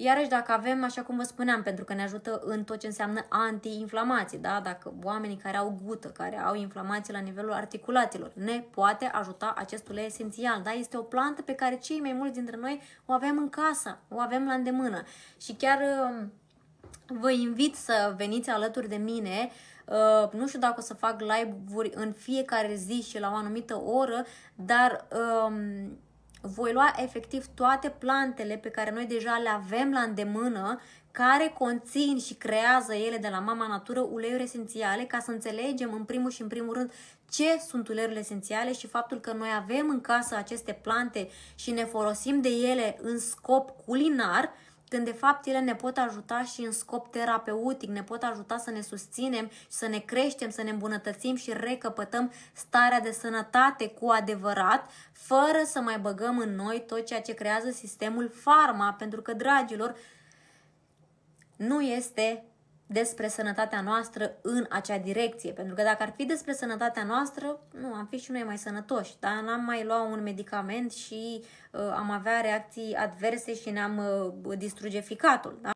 Iarăși dacă avem, așa cum vă spuneam, pentru că ne ajută în tot ce înseamnă anti-inflamație, da? Dacă oamenii care au gută, care au inflamație la nivelul articulațiilor, ne poate ajuta acest ulei esențial, da? Este o plantă pe care cei mai mulți dintre noi o avem în casă, o avem la îndemână. Și chiar vă invit să veniți alături de mine. Nu știu dacă o să fac live-uri în fiecare zi și la o anumită oră, dar voi lua efectiv toate plantele pe care noi deja le avem la îndemână, care conțin și creează ele de la Mama Natură uleiuri esențiale, ca să înțelegem în primul și în primul rând ce sunt uleiurile esențiale și faptul că noi avem în casă aceste plante și ne folosim de ele în scop culinar, când de fapt ele ne pot ajuta și în scop terapeutic, ne pot ajuta să ne susținem și să ne creștem, să ne îmbunătățim și recăpătăm starea de sănătate cu adevărat, fără să mai băgăm în noi tot ceea ce creează sistemul farma, pentru că, dragilor, nu este despre sănătatea noastră în acea direcție. Pentru că dacă ar fi despre sănătatea noastră, nu, am fi și noi mai sănătoși, dar n-am mai luat un medicament și am avea reacții adverse și ne-am distruge ficatul. Da?